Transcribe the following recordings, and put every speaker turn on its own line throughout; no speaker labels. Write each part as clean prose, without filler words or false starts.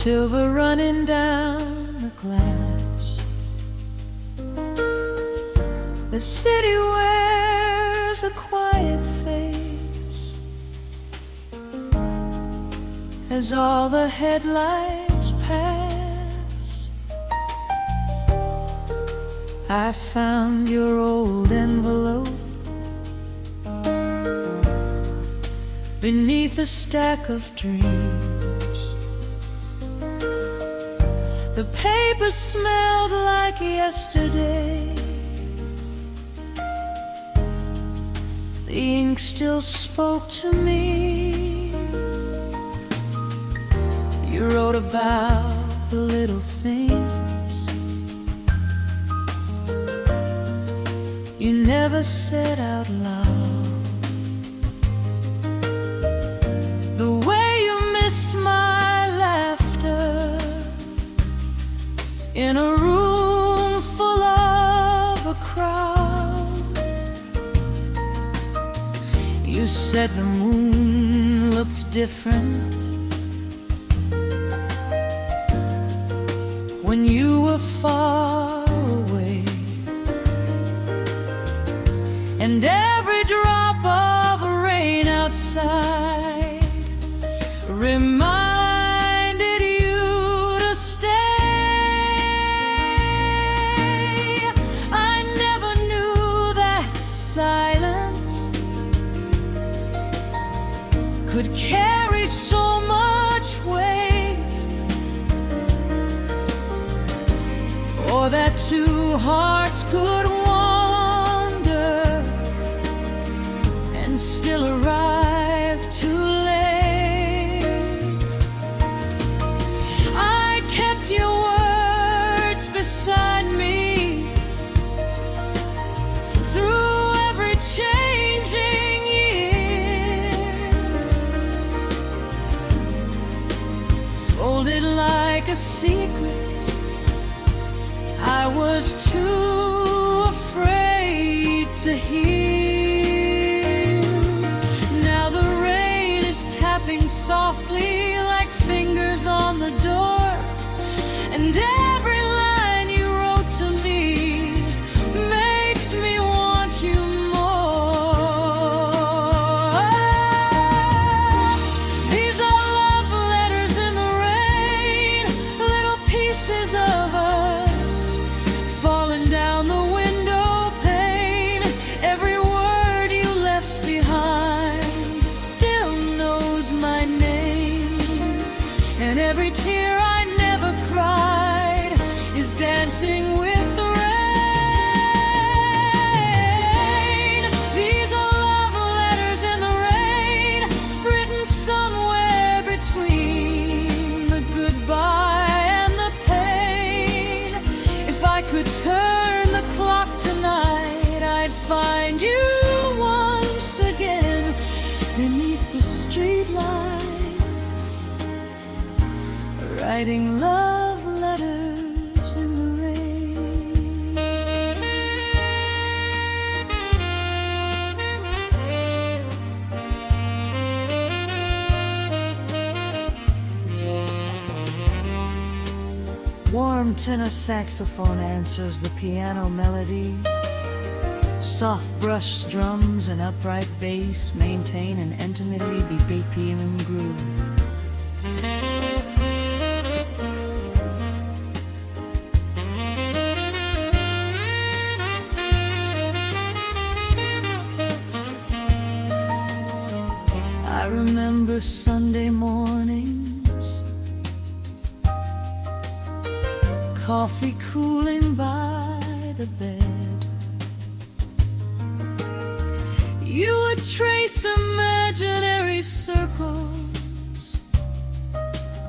silver running down the glass. The city wears a quiet face as all the headlights pass. I found your old envelope beneath a stack of dreams. The paper smelled like yesterday. The ink still spoke to me. You wrote about the little things you never said out loud. The way you missed my laughter in a room full of a crowd. You said the moon looked different when you were far away, and every drop of rain outside reminded you to stay. I never knew that silence could carry so much weight, or that two hearts could wander and still arrive too late. I kept your words beside me through every changing year, folded like a secret I was too afraid to hear. Now the rain is tapping softly like fingers on the door, and every line you wrote to me makes me want you more. These are love letters in the rain, little pieces of us falling down the window pane. Every word you left behind still knows my name, and every tear I never cried is dancing with the rain. These are love letters in the rain, written somewhere between the goodbye and the pain. If I could turn the clock tonight, I'd find you once again beneath the streetlights, writing love letters in the rain. Warm tenor saxophone answers the piano melody. Soft brush drums and upright bass maintain an intimately BPM groove. I remember Sunday mornings, coffee cooling by the bed. You would trace imaginary circles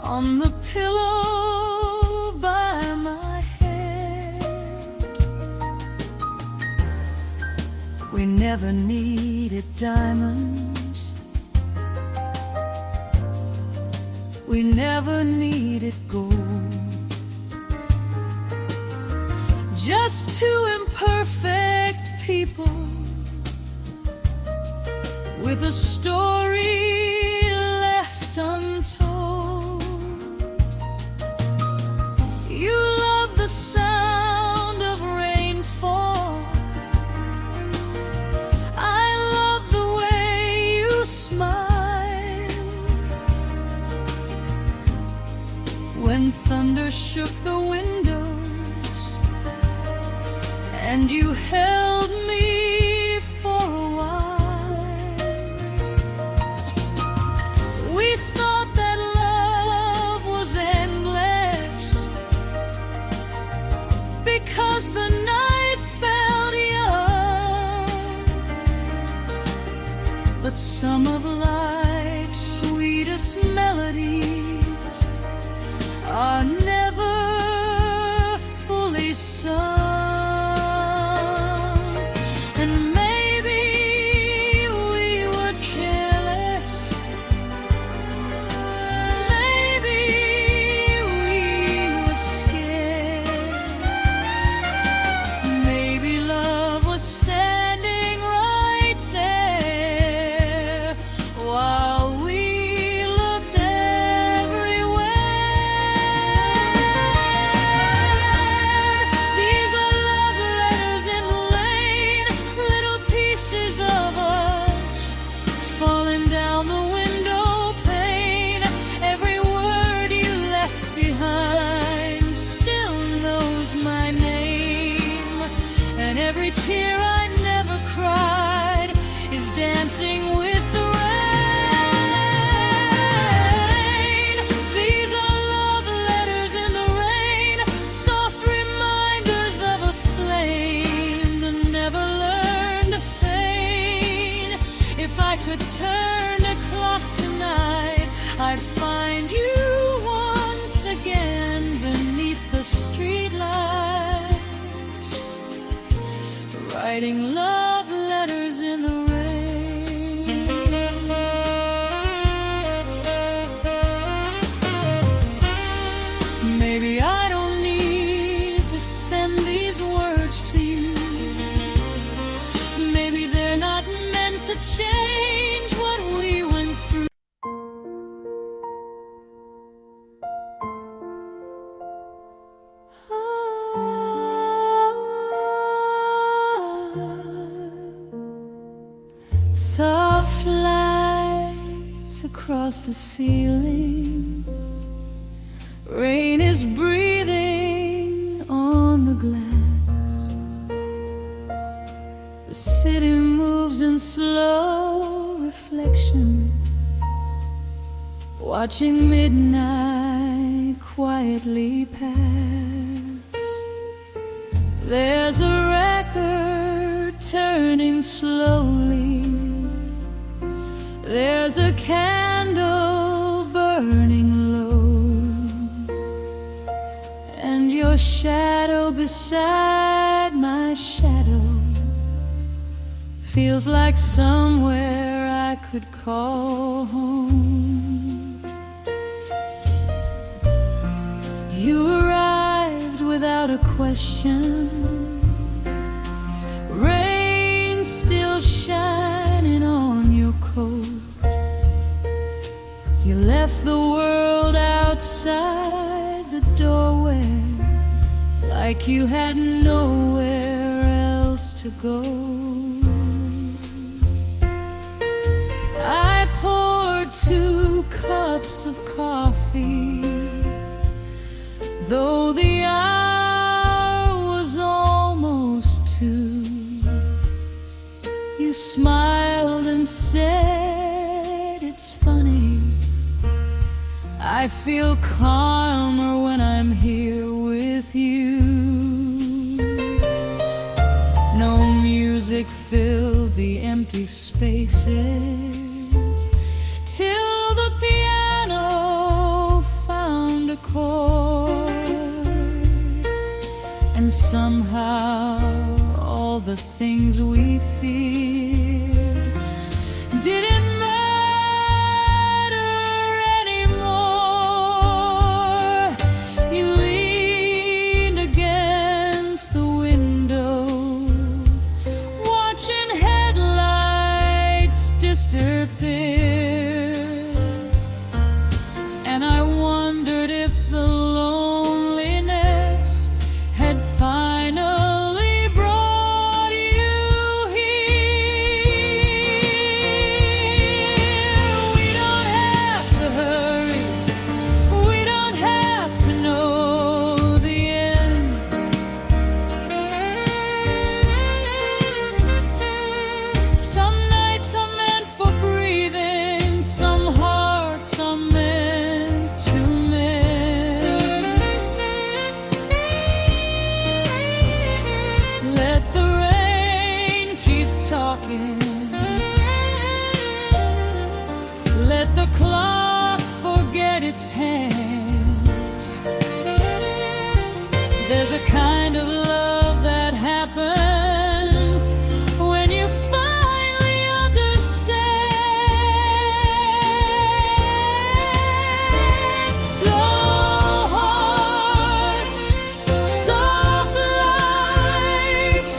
on the pillow by my head. We never needed diamonds, we never needed gold. Just two imperfect people with a story left untold. when thunder shook the windows, and you held me for a while. We thought that love was endless, because the night felt young. But some of life's sweetest melodies are never fully sung. And maybe we were careless, maybe we were scared, maybe love was standing right there while we looked everywhere. These are love letters in the lane, little pieces of us falling down the window pane. Every word you left behind still knows my name, and every tear I never cried is dancing with the rain. These are love letters in the rain, soft reminders of a flame that never learned to fade. If I could turn the clock tonight, I'd find you once again beneath the streetlights, writing love letters in the rain. Maybe I don't need to send these words to you. Maybe they're not meant to change what we went through. Soft lights across the ceiling, rain is breathing on the glass. The city moves in slow reflection, watching midnight quietly pass. There's a record turning slowly, there's a candle burning low, and your shadow beside my shadow feels like somewhere I could call home. You arrived without a question, rain still shining on your coat. You left the world outside the doorway, like you had nowhere else to go. I poured 2 cups of coffee, though the hour was almost 2. You smiled and said, "It's funny, I feel calmer when I'm here with you." No music filled the empty spaces till the piano found a chord, and somehow all the things we feared didn't matter anymore. You leaned against the window, watching headlights disappear, and I wondered if the loneliness had finally brought you here. the clock forget its hands. There's a kind of love that happens when you finally understand. Slow hearts, soft lights,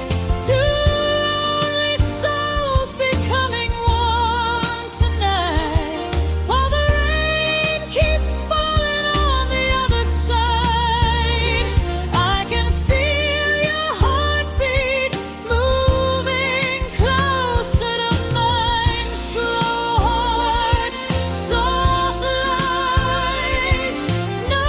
two lonely souls becoming one tonight, while the rain keeps falling on the other side. I can feel your heartbeat moving closer to mine. Slow hearts, soft lights, no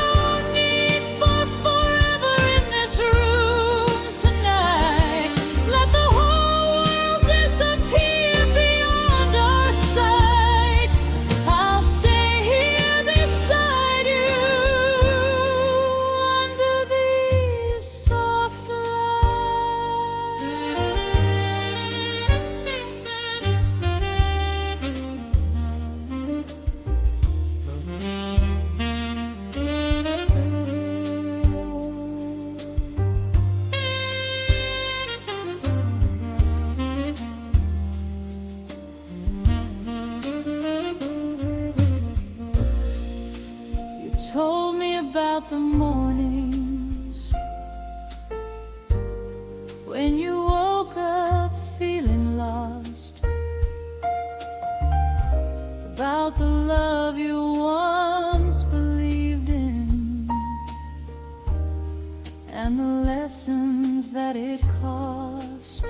need for forever in this room tonight. Let the whole world disappear beyond our sight. I'll stay here beside you under these soft You told me about the mornings when you woke up feeling lost, about the love you once believed in, and the lessons that it cost.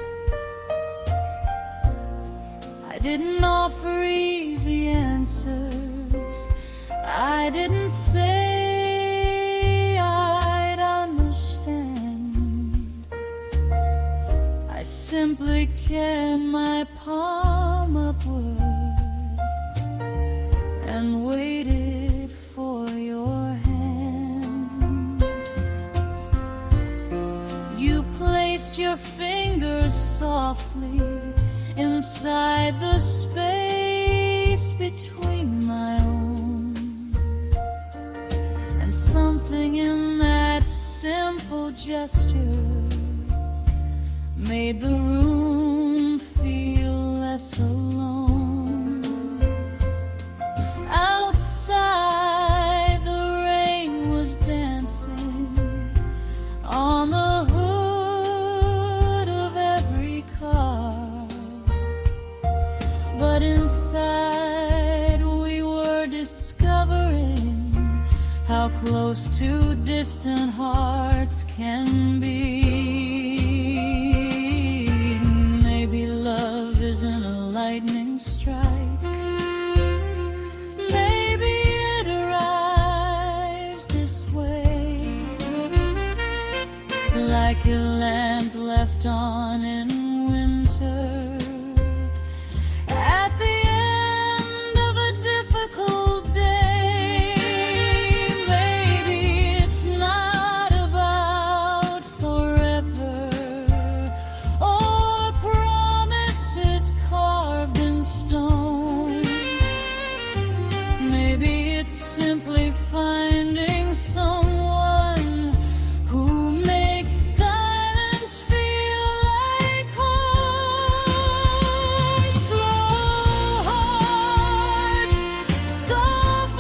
I didn't offer easy answers. I didn't say I'd understand. I simply kept my palm upward and waited for your hand. You placed your fingers softly inside the space between my own, and something in that simple gesture made the room feel less alone. Outside, the rain was dancing on the hood of every car, but inside we were discovering how close two distant hearts can be. Maybe love isn't a lightning strike. Maybe it arrives this way, like a lamp left on in winter at the end of a difficult day. Maybe it's not about forever or promises carved in stone. Maybe it's simply finding someone who makes silence feel like home. Slow hearts, soft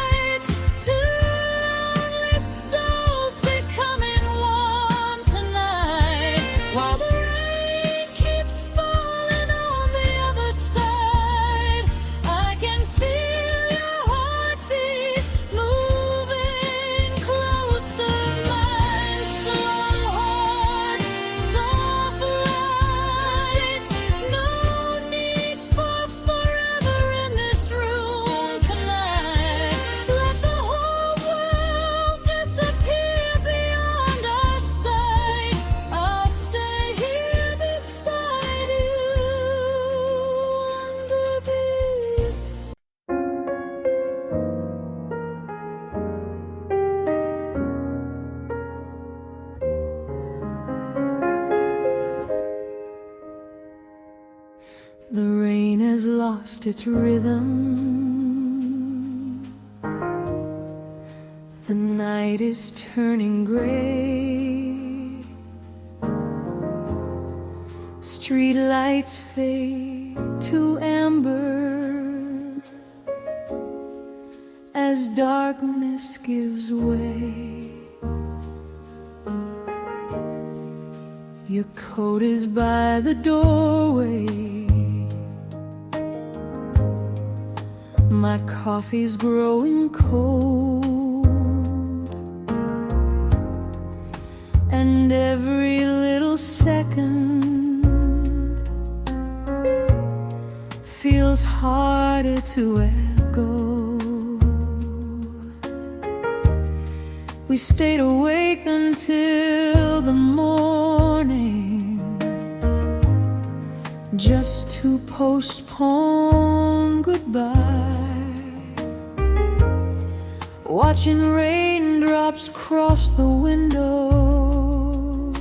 lights, two lonely souls becoming one tonight, while the rain keeps falling on the other side. I can feel your heartbeat moving lost its rhythm. The night is turning gray. Street lights fade to amber as darkness gives way. Your coat is by the doorway. My coffee's growing cold, and every little second feels harder to echo. We stayed awake until the morning, just to postpone goodbye. Watching raindrops cross the window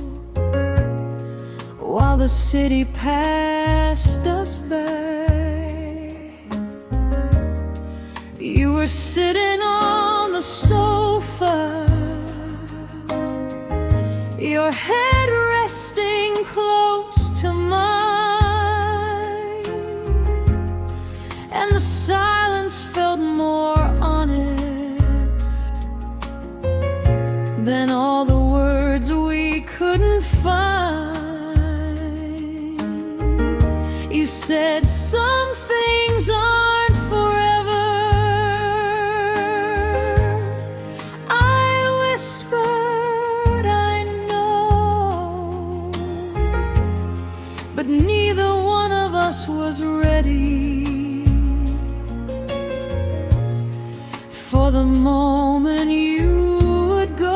while the city passed us by. You were sitting on the sofa, your head resting close to mine, and the silence felt more honest than all the words we couldn't find. You said some things aren't forever. I whispered, I know, but neither one of us was ready for the moment you would go.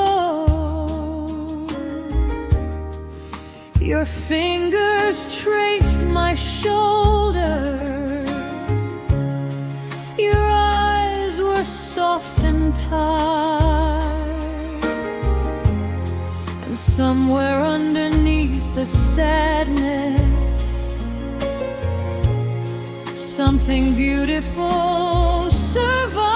Your fingers traced my shoulder, your eyes were soft and tired, and somewhere underneath the sadness, something beautiful survived.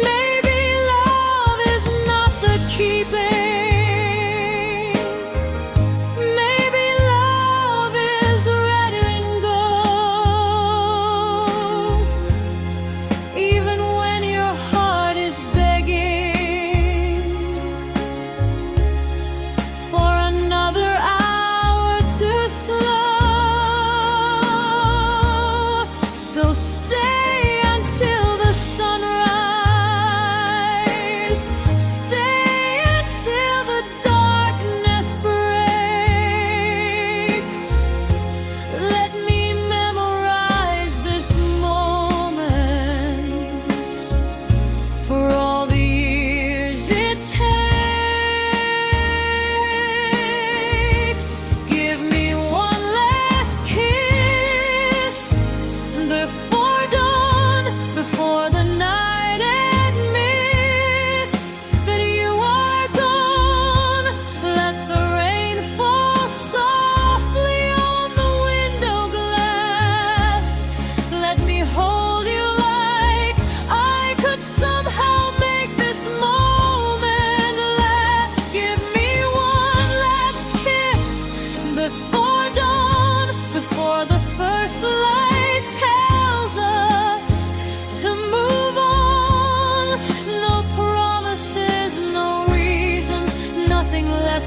Maybe love is not the keeping.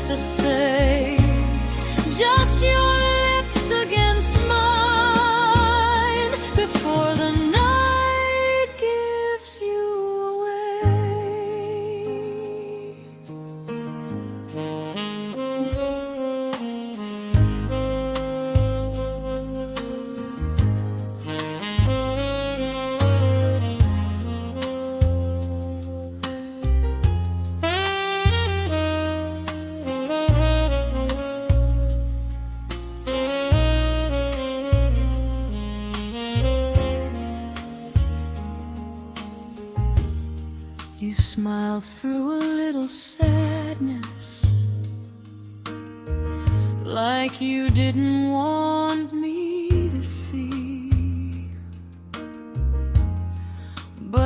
To say, just your lips against mine before the night gives you You smiled through a little sadness, like you didn't want me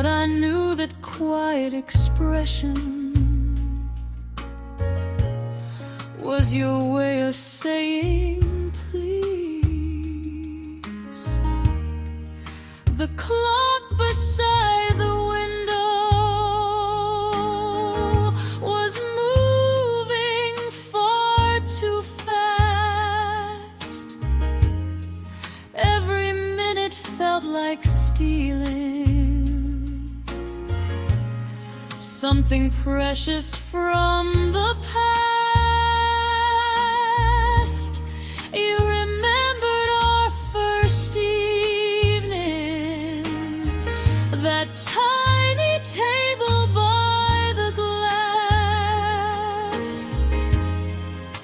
But I knew that quiet expression was your way of saying please. The clock beside the window was moving far too fast. Every minute felt like stealing something precious from the past. You remembered our first evening, that tiny table by the glass,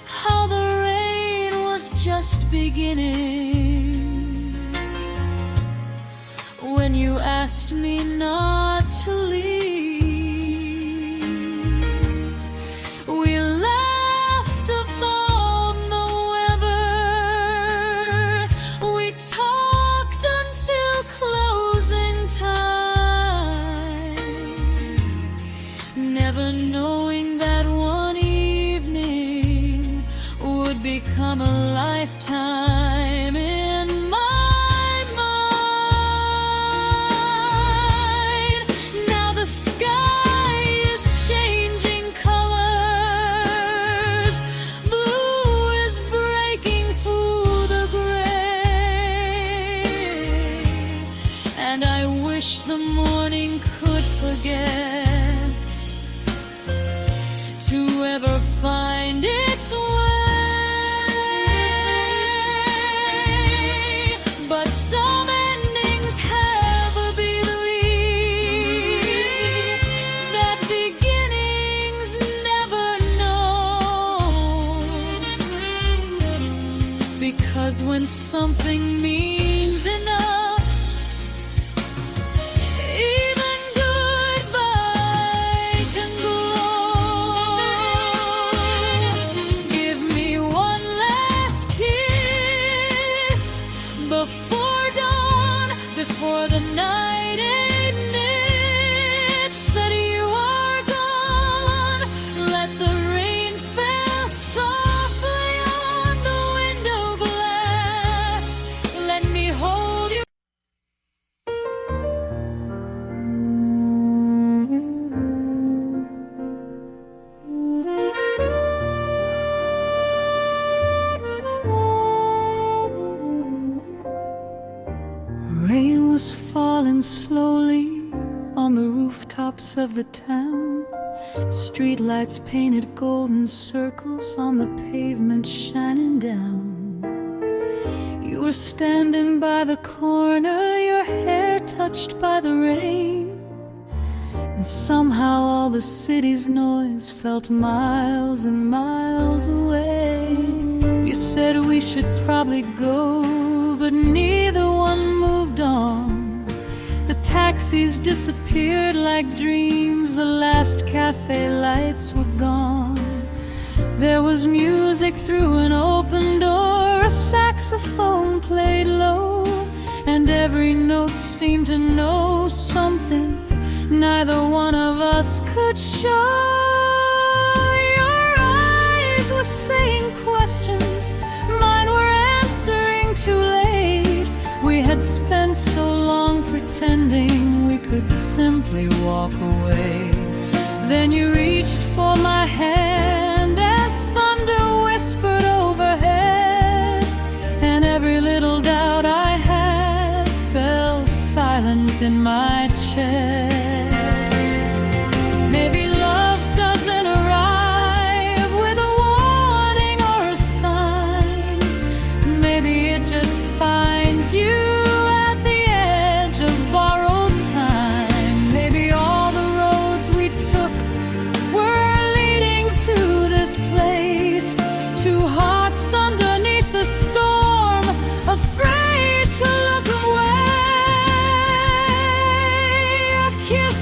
how the rain was just beginning when you asked me not to leave. We laughed about the weather, we talked until closing time, never knowing that one evening would become a lifetime in my mind. Now the sky is changing colors, blue is breaking through the gray, and I wish the morning could forget to ever find its way. But some endings have a belief that beginnings never know, because when something means enough, even goodbye can glow. Give me one last kiss before dawn, before the night admits that you are gone. Let the rain fall softly on the window glass. Let me hold you. Rain was falling slowly on the rooftops of the town. Streetlights painted golden circles on the pavement shining down. You were standing by the corner, your hair touched by the rain, and somehow all the city's noise felt miles and miles away. You said we should probably go, but neither one moved on. The taxis disappeared like dreams, the last cafe lights were gone. There was music through an open door, a saxophone played low, and every note seemed to know something neither one of us could show. Your eyes were saying questions, mine were answering too late. We had spent so long pretending we could simply walk away. Then you reached for my hand as thunder whispered overhead, and every little doubt I had fell silent in my chest. Maybe love doesn't arrive with a warning or a sign. Maybe it just finds you at the edge of borrowed time. Maybe all the roads we took were leading to this place, two hearts underneath the storm, afraid to look away. A kiss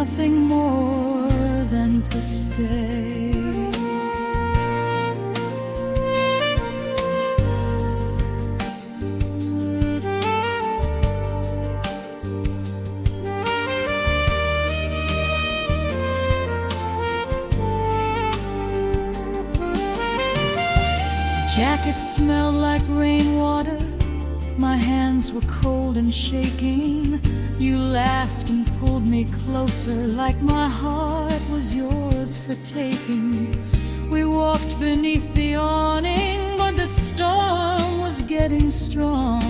nothing more than to stay. Jacket smelled like rainwater. My hands were cold and shaking. You laughed and pulled me closer, like my heart was yours for taking. We walked beneath the awning, but the storm was getting strong.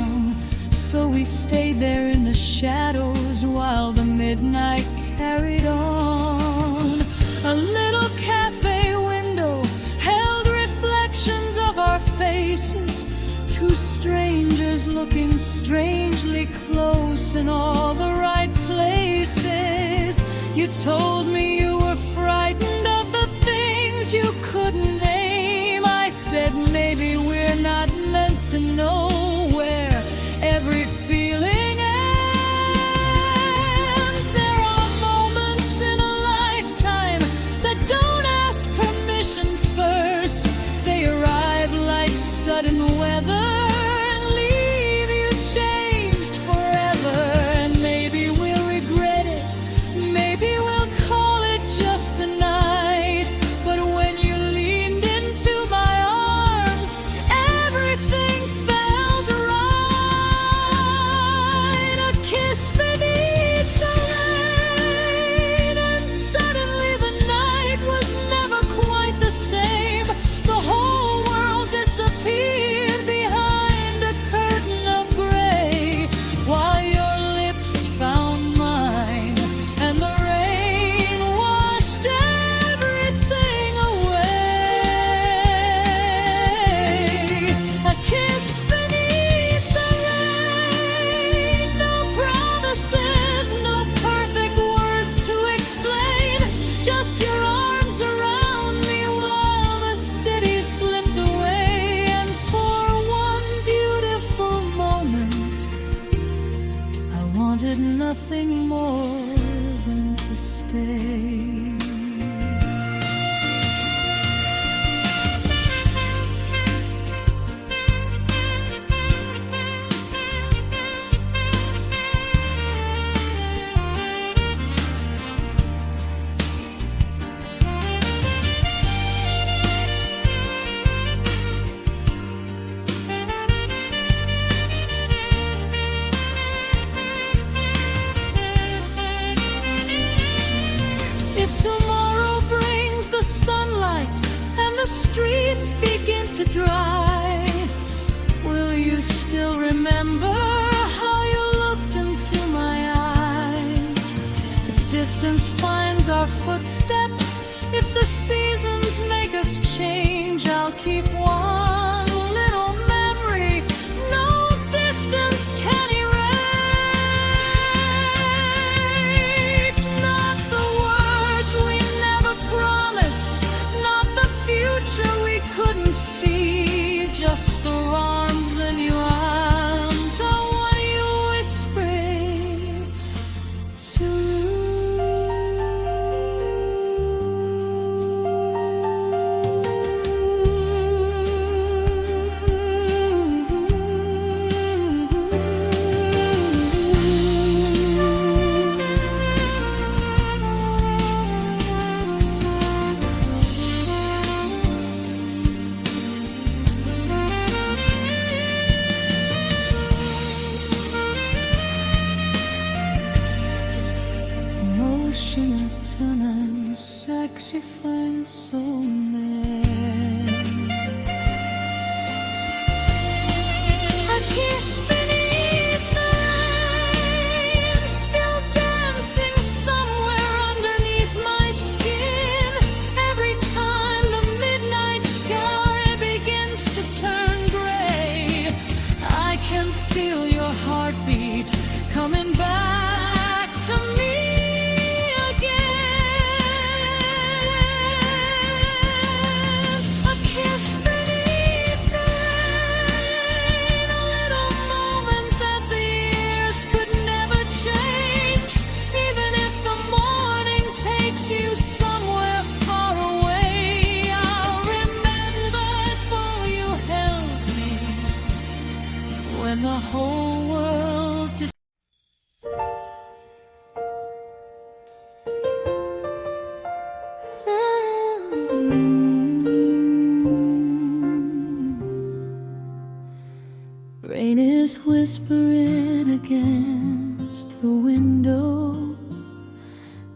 So we stayed there in the shadows while the midnight carried on. A little cafe window held reflections of our faces, two strangers looking strangely close in all the right places. You told me you were frightened of the things you couldn't name. I said maybe we're not meant to know where every feeling ends. There are moments in a lifetime that don't ask permission first. They arrive like sudden weather and leave you changed forever. And maybe we'll regret it, maybe we'll call it just a night. But when you leaned into my arms, everything felt right. A kiss beneath the rain, and suddenly the night was never quite the same. The whole world disappeared behind a curtain of gray, while your lips found mine, and the rain washed everything away. A kiss beneath the rain, no promises, no perfect words to explain, just your arms around me while the city slipped away. And for one beautiful moment, I wanted nothing more than to stay. If tomorrow brings the sunlight and the streets begin to dry, will you still remember how you looked into my eyes? If distance finds our footsteps, if the seasons make us change, I'll keep one little memory no distance can erase. Not the words we never promised, not the future we couldn't see, just the arms in your arms. I want you whispering to emotional, sexy, fine soulmate. A kiss beneath the rain, still dancing somewhere underneath my skin. Every time the midnight sky begins to turn gray, I can feel your heartbeat coming back to me again. leaning against the window,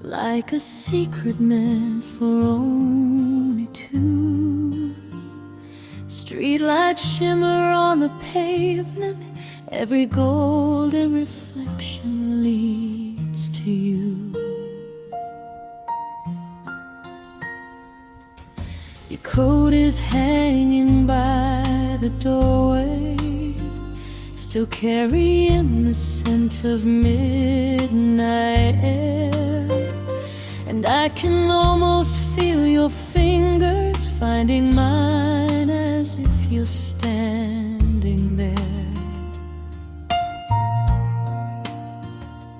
like a secret meant for only two. Streetlights shimmer on the pavement, every golden reflection leads to you. Your coat is hanging by the doorway, still carrying the scent of midnight air. And I can almost feel your fingers finding mine as if you're standing there.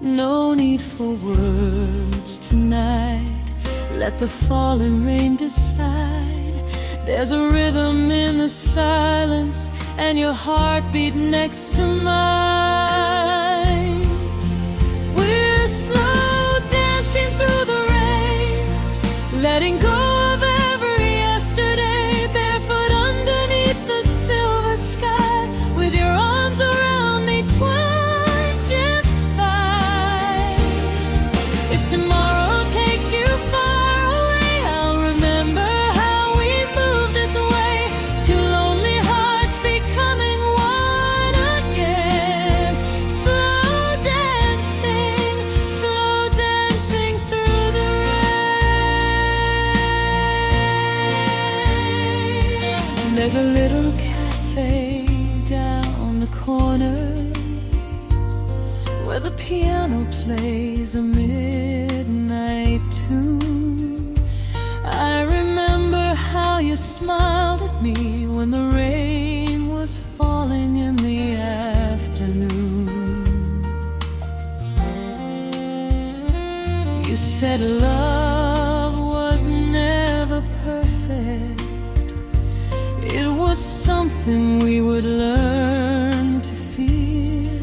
No need for words tonight, let the falling rain decide. There's a rhythm in the silence, and your heartbeat next to mine. We're slow dancing through the rain, letting go of every yesterday, barefoot underneath the silver sky, with your arms around me, twine drifts by. If tomorrow takes you far away, I'll remember how we moved this way, two lonely hearts becoming one again. Slow dancing through the rain. There's a little cafe down the corner where the piano plays a midnight tune. I remember how you smiled at me when the rain was falling in the afternoon. You said love was never perfect, it was something we would learn to feel,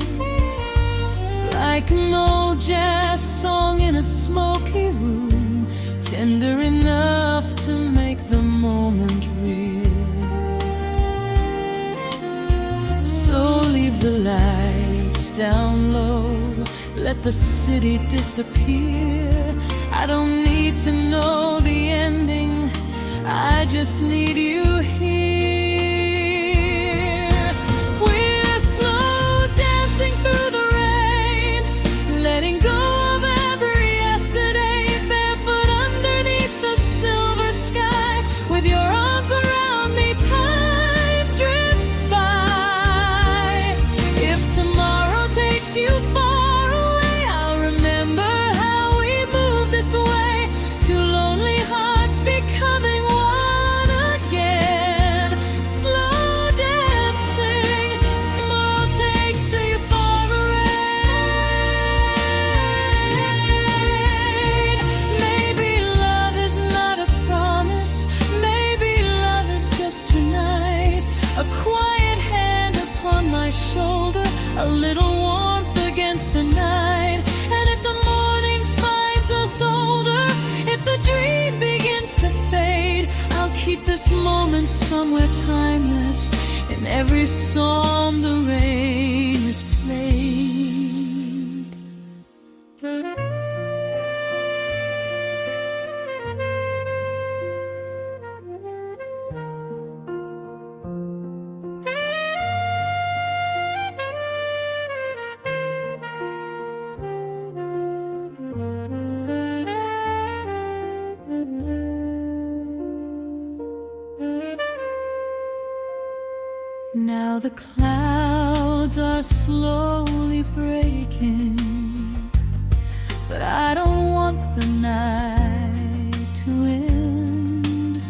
like an old jazz song in a smoky room, tender enough to make the moment real. So leave the lights down low, let the city disappear. I don't need to know the ending, I just need you here. We're slow dancing through the rain, letting go of every yesterday, barefoot underneath the silver sky, with your arms around me, time drifts by. If tomorrow takes you far away, I'll remember how we moved this way, two lonely hearts becoming one again. Slow dancing, small takes you far away. Maybe love is not a promise, maybe love is just tonight, a quiet hand upon my shoulder, a little warmth against the night. And if the morning finds us older, if the dream begins to fade, I'll keep this moment somewhere timeless, in every song the rain is played. Now the clouds are slowly breaking, but I don't want the night to end.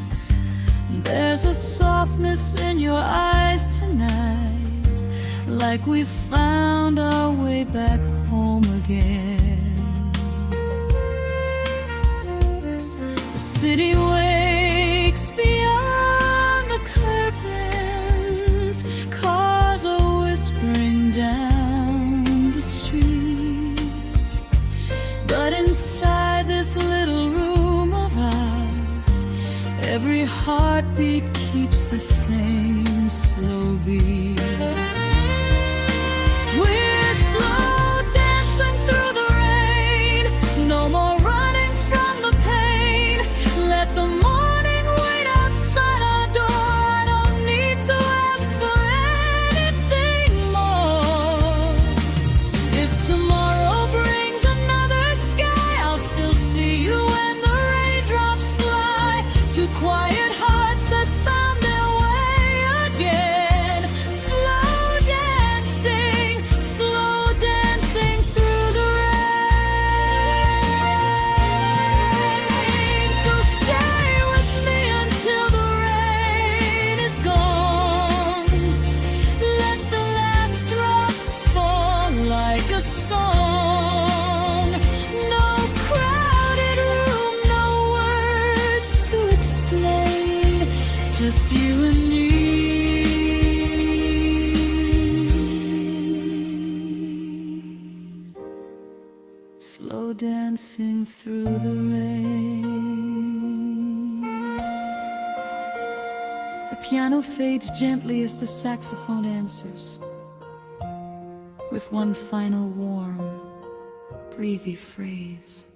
There's a softness in your eyes tonight, like we found our way back home again. The city wakes beyond the curtains, cars are whispering down the street. But inside this little room of ours, every heartbeat keeps the same slow beat. We're If tomorrow brings another sky, I'll still see you when the raindrops fly to quiet hearts that found their way again. Slow dancing through the rain. So stay with me until the rain is gone. Let the last drops fall like a song. No crowded room, no words to explain, just you and me. Slow dancing through the rain. The piano fades gently as the saxophone answers, with one final warm, breathy phrase.